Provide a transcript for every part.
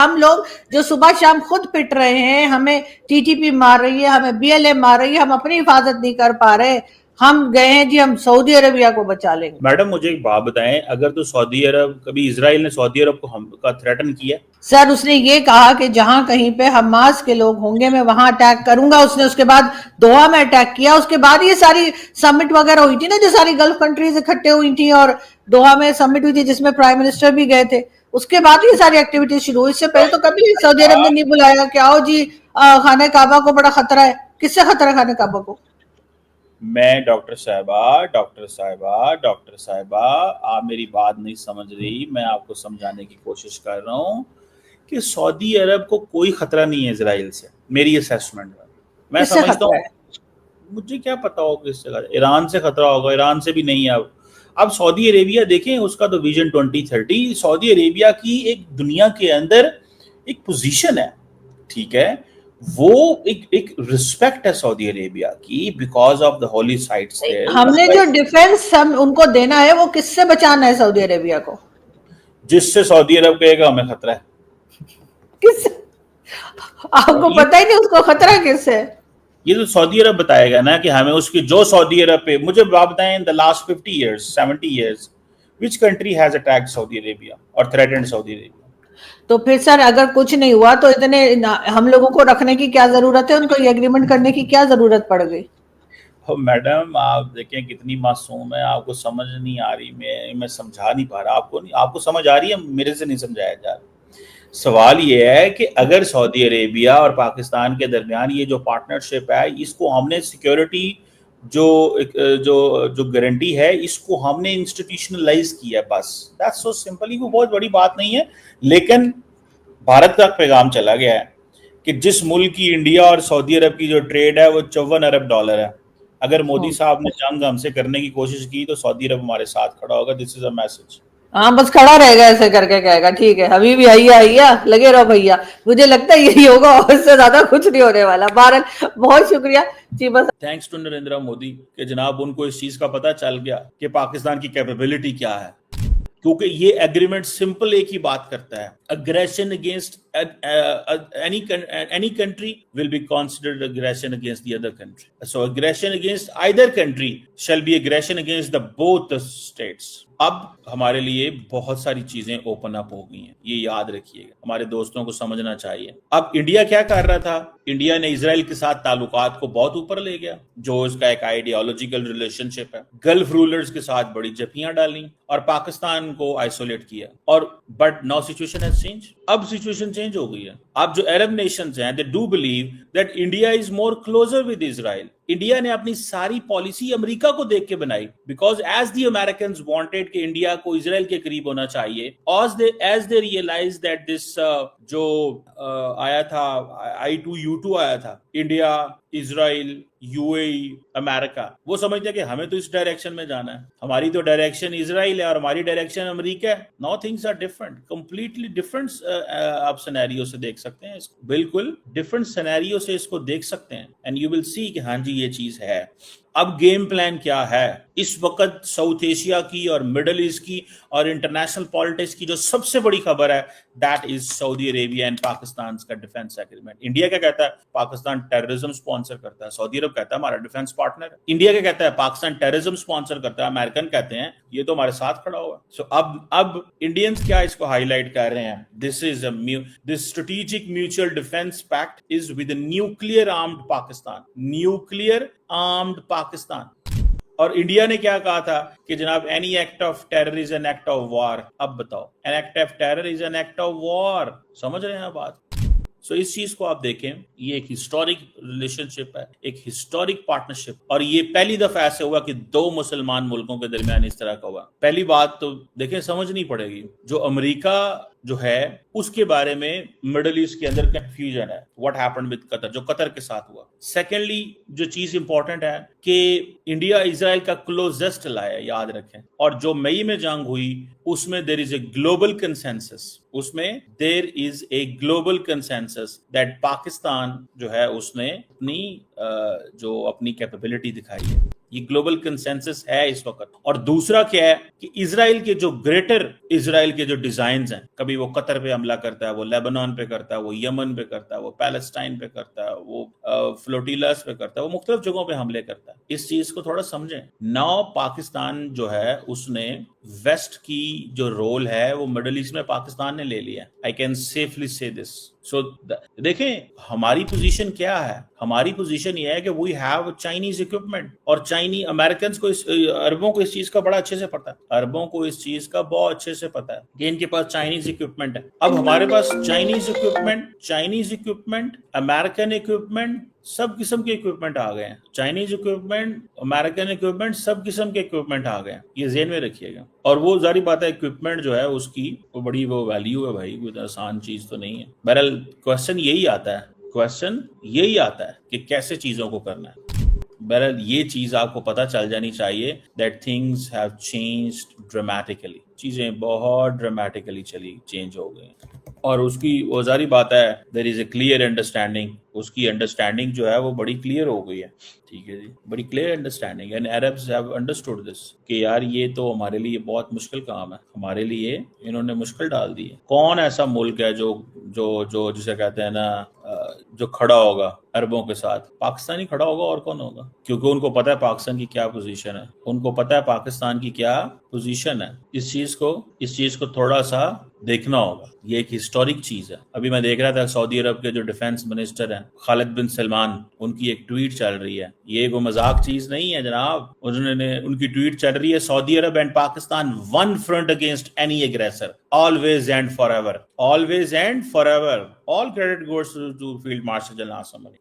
हम लोग जो सुबह शाम खुद पिट रहे हैं, हमें टीटीपी मार रही है, हमें बीएलए मार रही है, हम अपनी हिफाजत नहीं कर पा रहे। हम गए हैं जी, हम सऊदी अरेबिया को बचा लेंगे। मैडम मुझे एक बात बताएं, अगर तो सऊदी अरब, कभी इसराइल ने सऊदी अरब को हम का थ्रेटन किया? सर उसने ये कहा कि जहां कहीं पे हमास के लोग होंगे मैं वहां अटैक करूंगा। उसने उसके बाद दोहा में अटैक किया। उसके बाद ये सारी समिट वगैरह हुई थी ना, जो सारी गल्फ कंट्रीज इकट्ठे हुई थी और दोहा में समिट हुई थी जिसमें प्राइम मिनिस्टर भी गए थे। उसके बाद ये सारी एक्टिविटीज शुरू हुई। इससे पहले तो कभी सऊदी अरब ने नहीं बुलाया कि आओ जी खाने काबा को बड़ा खतरा है। किससे खतरा है खाने काबा को? मैं डॉक्टर साहिबा, आप मेरी बात नहीं समझ रही। मैं आपको समझाने की कोशिश कर रहा हूँ कि सऊदी अरब को कोई खतरा नहीं है इसराइल से, मेरी असेसमेंट में। मैं किससे समझता खतरा हूँ, है? मुझे क्या पता होगा किस जगह। ईरान से खतरा होगा, ईरान से भी नहीं है। अब सऊदी अरेबिया देखें, उसका तो विजन 2030, सऊदी अरेबिया की एक दुनिया के अंदर एक पोजीशन है, ठीक है। वो एक एक रिस्पेक्ट है सऊदी अरेबिया की, because of the holy sites there. हमने जो डिफेंस हम उनको देना है वो किससे बचाना है सऊदी अरेबिया को? जिससे सऊदी अरब कहेगा हमें खतरा है। किस आपको ये पता ही नहीं उसको खतरा किससे है? ये तो सऊदी अरब बताएगा ना कि हमें उसकी, जो सऊदी अरब पे, मुझे आप बताएं, in the last 50 years 70 years which country has attacked Saudi Arabia और थ्रेटेंड सऊदी अरेबिया? तो फिर सर अगर कुछ नहीं हुआ तो इतने हम लोगों को रखने की क्या जरूरत है? उनको ये एग्रीमेंट करने की क्या जरूरत पड़ गई? तो मैडम आप देखें कितनी मासूम है, आपको समझ नहीं आ रही। मैं समझा नहीं पा रहा आपको। नहीं, आपको समझ आ रही है, मेरे से नहीं समझाया जा रहा। सवाल ये है कि अगर सऊदी अरेबिया और पाकिस्तान के दरमियान ये जो पार्टनरशिप है, इसको हमने सिक्योरिटी, जो जो जो गारंटी है, इसको हमने इंस्टीट्यूशनलाइज किया, बस दैट्स सो सिंपल। वो बहुत बड़ी बात नहीं है। लेकिन भारत तक पैगाम चला गया है कि जिस मुल्क की इंडिया और सऊदी अरब की जो ट्रेड है वो 54 अरब डॉलर है। अगर मोदी साहब ने जंग हमसे करने की कोशिश की तो सऊदी अरब हमारे साथ खड़ा होगा। This is a message. हाँ बस खड़ा रहेगा ऐसे करके, कहेगा ठीक है अभी भी आइया आइया लगे रहो भैया। मुझे लगता है यही होगा और इससे ज्यादा कुछ नहीं होने वाला। बहरहाल बहुत शुक्रिया जी। बस थैंक्स टू नरेंद्र मोदी कि जनाब उनको इस चीज का पता चल गया कि पाकिस्तान की कैपेबिलिटी क्या है। क्योंकि ये एग्रीमेंट सिंपल एक ही बात करता है, aggression against any country will be considered aggression against the other country. So aggression against either country shall be aggression against the both the states. अब हमारे लिए बहुत सारी चीजें ओपन अप हो गई हैं, ये याद रखिएगा, हमारे दोस्तों को समझना चाहिए। अब इंडिया क्या कर रहा था? इंडिया ने इजराइल के साथ ताल्लुकात को बहुत ऊपर ले गया, जो इसका एक आइडियोलॉजिकल रिलेशनशिप है। गल्फ रूलर्स के साथ बड़ी जफियां डाली और पाकिस्तान को आइसोलेट किया। और but now situation has change. अब सिचुएशन चेंज हो गई है। अब जो अरब नेशंस हैं, they do believe that India is more closer with Israel. India ने अपनी सारी पॉलिसी अमेरिका को देख के बनाई, because as the American wanted कि इंडिया को इजराइल के करीब होना चाहिए। As they realise that this जो आया था I2U2 आया था, इंडिया, इजराइल, यूएई, अमेरिका, वो समझते हैं कि हमें तो इस डायरेक्शन में जाना है, हमारी तो डायरेक्शन इजराइल है और हमारी डायरेक्शन अमेरिका है। Now things are different, completely different. आप सिनेरियो से देख सकते हैं इसको, बिल्कुल डिफरेंट सिनेरियो से इसको देख सकते हैं, एंड यू विल सी कि हाँ जी ये चीज है। अब गेम प्लान क्या है इस वक्त? साउथ एशिया की और मिडल ईस्ट की और इंटरनेशनल पॉलिटिक्स की जो सबसे बड़ी खबर है, that is Saudi Arabia and Pakistan का डिफेंस एग्रीमेंट। इंडिया क्या कहता है? पाकिस्तान टेररिज्म स्पॉन्सर करता है। सऊदी अरब कहता है हमारा डिफेंस पार्टनर है। इंडिया क्या कहता है? पाकिस्तान टेररिज्म स्पॉन्सर करता है। अमेरिकन कहते हैं ये तो हमारे साथ खड़ा हुआ है। सो अब इंडियंस क्या इसको हाईलाइट कर रहे हैं? This strategic mutual defence pact is with nuclear armed Pakistan. Nuclear armed Pakistan. और इंडिया ने क्या कहा था कि जनाब any act of terror is an act of war. अब बताओ, an act of terror is an act of war. समझ रहे हैं बात? सो इस चीज को आप देखें, ये एक हिस्टोरिक रिलेशनशिप है, एक हिस्टोरिक पार्टनरशिप। और ये पहली दफा ऐसे हुआ कि दो मुसलमान मुल्कों के दरमियान इस तरह का हुआ। पहली बात तो देखें, समझनी पड़ेगी, जो अमेरिका जो है उसके बारे में मिडल ईस्ट के अंदर कंफ्यूजन है, व्हाट हैपेंड विद कतर, जो कतर के साथ हुआ। सेकेंडली जो चीज इंपॉर्टेंट है कि इंडिया इजराइल का क्लोजेस्ट लाया, याद रखें। और जो मई में जंग हुई उसमें there is a global consensus, उसमें there is a global consensus that Pakistan जो है उसने अपनी जो अपनी कैपेबिलिटी दिखाई है, ये ग्लोबल कंसेंसस है इस वक्त। और दूसरा क्या है कि इजराइल के जो ग्रेटर इजराइल के जो डिजाइन्स हैं, कभी वो कतर पे हमला करता है, वो लेबनान पे करता है, वो यमन पे करता है, वो पैलेस्टाइन पे करता है, वो फ्लोटिलास पे करता है, वो मुख्तलिफ जगहों पे हमले करता है। इस चीज को थोड़ा समझें। नाउ पाकिस्तान जो है उसने वेस्ट की जो रोल है वो मिडिल ईस्ट में पाकिस्तान ने ले लिया। आई कैन सेफली से दिस। सो देखें हमारी पोजीशन क्या है। हमारी पोजीशन ये है कि वी हैव चाइनीज इक्विपमेंट, और चाइनीज अमेरिकन को अरबों को इस चीज का बड़ा अच्छे से पता है। अरबों को इस चीज का बहुत अच्छे से पता है कि इनके पास चाइनीज इक्विपमेंट है। अब हमारे पास चाइनीज इक्विपमेंट, अमेरिकन इक्विपमेंट, सब किस्म के इक्विपमेंट आ गए हैं। चाइनीज इक्विपमेंट, अमेरिकन इक्विपमेंट, सब किस्म के इक्विपमेंट आ गए हैं। ये ज़हन में रखिएगा। और वो जारी बात है इक्विपमेंट जो है उसकी वो बड़ी वो वैल्यू है भाई, कोई आसान चीज तो नहीं है। बहरहाल क्वेश्चन यही आता है कि कैसे चीजों को करना है। बहरहाल ये चीज आपको पता चल जानी चाहिए that things have changed dramatically. चीजें बहुत ड्रामेटिकली चेंज हो गई, और उसकी वो जारी बात है there is a clear understanding. उसकी अंडरस्टैंडिंग जो है वो बड़ी क्लियर हो गई है। ठीक है जी, बड़ी clear understanding. And Arabs have understood this कि यार ये तो हमारे लिए बहुत मुश्किल काम है, हमारे लिए इन्होंने मुश्किल डाल दी है। कौन ऐसा मुल्क है जो जो जो जिसे कहते हैं ना जो खड़ा होगा अरबों के साथ? पाकिस्तान ही खड़ा होगा, और कौन होगा? क्योंकि उनको पता है पाकिस्तान की क्या पोजीशन है, उनको पता है पाकिस्तान की क्या पोजीशन है। इस चीज को थोड़ा सा देखना होगा। ये एक हिस्टोरिक चीज है। अभी मैं देख रहा था सऊदी अरब के जो डिफेंस मिनिस्टर हैं खालिद बिन सलमान, उनकी एक ट्वीट चल रही है। ये वो मजाक चीज नहीं है जनाब। उनकी ट्वीट चल रही है, Saudi Arab and Pakistan one front against any aggressor, always and forever, always and forever. All credit goes to field marshal general Asim Munir.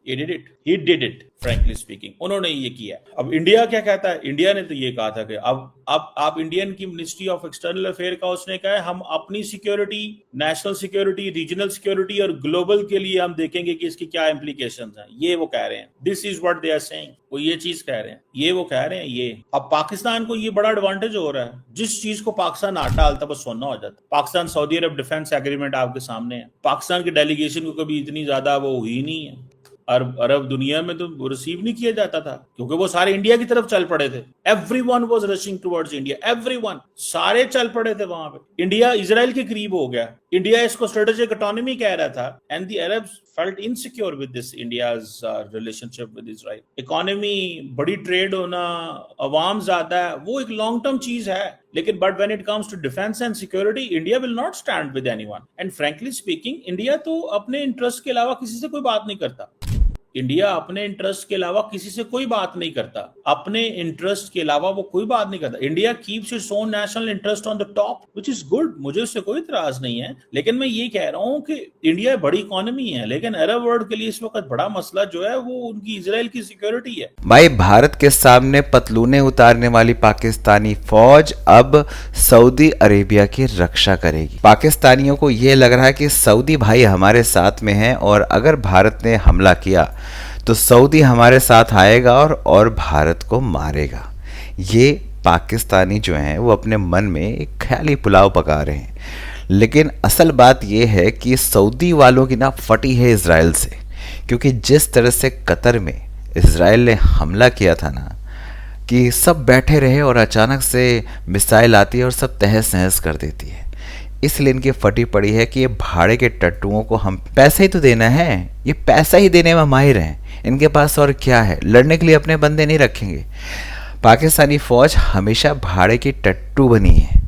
He did it, frankly speaking. उन्होंने ये किया। अब इंडिया क्या कहता है? इंडिया ने तो ये कहा था कि अब आप इंडियन की मिनिस्ट्री ऑफ एक्सटर्नल अफेयर का उसने कहा है हम अपनी security, national security, regional security और ग्लोबल के लिए हम देखेंगे कि इसकी क्या इम्प्लीकेशंस हैं। ये वो कह रहे हैं। This is what they are saying. वो ये चीज कह रहे हैं, ये वो कह रहे हैं। ये अब पाकिस्तान को ये बड़ा एडवांटेज हो रहा है। जिस चीज को पाकिस्तान आटा डालता बस सोना हो जाता। पाकिस्तान सऊदी अरब डिफेंस एग्रीमेंट आपके सामने है। पाकिस्तान की डेलीगेशन को कभी इतनी ज्यादा वो हुई नहीं है। अरब दुनिया में तो रिसीव नहीं किया जाता था क्योंकि वो सारे इंडिया की तरफ चल पड़े थे। Everyone was rushing towards India, everyone, सारे चल पड़े थे वहां पे। इंडिया इजराइल के करीब हो गया। इंडिया इसको स्ट्रेटेजिक ऑटोनॉमी कह रहा था and the Arabs felt insecure with this India's relationship with Israel. Economy, बड़ी ट्रेड होना, अवाम ज्यादा है, वो एक लॉन्ग टर्म चीज है। लेकिन but when it comes to defence and security, India will not stand with anyone. And frankly speaking, India तो अपने इंटरेस्ट के अलावा किसी से कोई बात नहीं करता। इंडिया अपने इंटरेस्ट के अलावा किसी से कोई बात नहीं करता। अपने इंटरेस्ट के अलावा वो कोई बात नहीं करता। India keeps its own national interest on the top, which is good. मुझे उससे कोई इतराज नहीं है। लेकिन मैं ये कह रहा हूं कि इंडिया बड़ी इकोनॉमी है, लेकिन अरब वर्ल्ड के लिए इस वक्त बड़ा मसला जो है वो उनकी इजराइल की सिक्योरिटी है। भाई, भारत के सामने पतलूने उतारने वाली पाकिस्तानी फौज अब सऊदी अरेबिया की रक्षा करेगी। पाकिस्तानियों को यह लग रहा है कि सऊदी भाई हमारे साथ में हैं और अगर भारत ने हमला किया तो सऊदी हमारे साथ आएगा और भारत को मारेगा। ये पाकिस्तानी जो हैं वो अपने मन में एक ख्याली पुलाव पका रहे हैं। लेकिन असल बात ये है कि सऊदी वालों की ना फटी है इजराइल से, क्योंकि जिस तरह से कतर में इजराइल ने हमला किया था ना कि सब बैठे रहे और अचानक से मिसाइल आती है और सब तहस नहस कर देती है। इसलिए इनकी फटी पड़ी है कि ये भाड़े के टट्टुओं को हम पैसा ही तो देना है, ये पैसा ही देने में माहिर हैं। इनके पास और क्या है, लड़ने के लिए अपने बंदे नहीं रखेंगे। पाकिस्तानी फौज हमेशा भाड़े की टट्टू बनी है।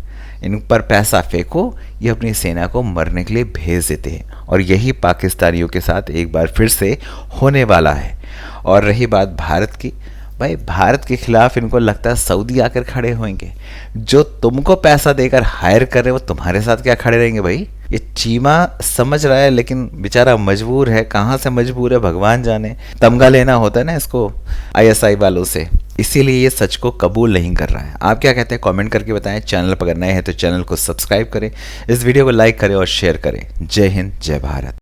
इन पर पैसा फेंको, ये अपनी सेना को मरने के लिए भेज देते हैं। और यही पाकिस्तानियों के साथ एक बार फिर से होने वाला है। और रही बात भारत की, भाई भारत के खिलाफ इनको लगता है सऊदी आकर खड़े होंगे। जो तुमको पैसा देकर हायर कर रहे हैं वो तुम्हारे साथ क्या खड़े रहेंगे भाई? ये चीमा समझ रहा है लेकिन बेचारा मजबूर है। कहाँ से मजबूर है भगवान जाने। तमगा लेना होता है ना इसको ISI वालों से, इसीलिए ये सच को कबूल नहीं कर रहा है। आप क्या कहते हैं कमेंट करके बताएं। चैनल पर अगर नए हैं तो चैनल को सब्सक्राइब करें, इस वीडियो को लाइक करें और शेयर करें। जय हिंद, जय भारत।